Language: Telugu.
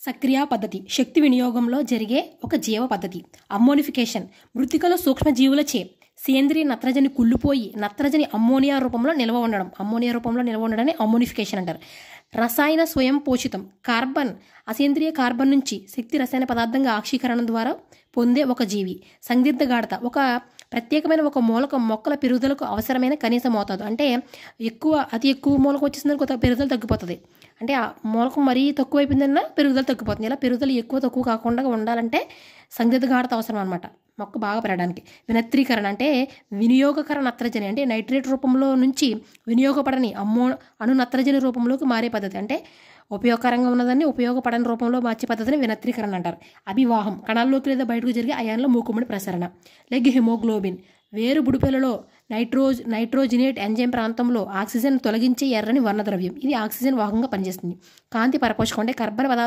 సక్రియ పద్ధతి శక్తి వినియోగంలో జరిగే ఒక జీవ పద్ధతి. అమ్మోనిఫికేషన్ మృతికలో సూక్ష్మజీవులచే సేంద్రియ నత్రజని కుళ్ళిపోయి నత్రజని అమ్మోనియా రూపంలో నిల్వ ఉండడాన్ని అమ్మోనిఫికేషన్ అంటారు. రసాయన స్వయం పోషితం కార్బన్ అసేంద్రియ కార్బన్ నుంచి శక్తి రసాయన పదార్థంగా ఆక్సీకరణం ద్వారా పొందే ఒక జీవి. సందిగ్ధ గాఢత ఒక ప్రత్యేకమైన ఒక మూలకం మొక్కల పెరుగుదలకు అవసరమైన కనీస మోతాదు. అంటే అతి ఎక్కువ మూలకం వచ్చేసిందని కొత్త పెరుగుదల తగ్గిపోతుంది. అంటే ఆ మూలకం మరీ తక్కువ అయిపోయిందన్నా పెరుగుదల తగ్గిపోతుంది. ఇలా పెరుగుదల ఎక్కువ తక్కువ కాకుండా ఉండాలంటే సందిగ్ధ గాఢత అవసరం అనమాట మొక్క బాగా పెరగడానికి. వినత్రీకరణ అంటే వినియోగకర నత్రజని అంటే నైట్రేట్ రూపంలో నుంచి వినియోగపడని అణు నత్రజని రూపంలోకి మారే పద్ధతి. అంటే ఉపయోగకరంగా ఉన్నదాన్ని ఉపయోగపడని రూపంలో మార్చే పద్ధతిని వినత్రీకరణ అంటారు. అభివాహం కణాల్లోకి లేదా బయటకు జరిగే అయాన్ల మూకుమ్మడి ప్రసరణ. లెగ్ హిమోగ్లోబిన్ వేరు బుడిపెలలో నైట్రోజినేట్ ఎంజైమ్ ప్రాంతంలో ఆక్సిజన్ తొలగించే ఎర్రని వర్ణద్రవ్యం. ఇది ఆక్సిజన్ వాహకంగా పనిచేస్తుంది. కాంతి పరపోషకం అంటే కర్బన పదార్థం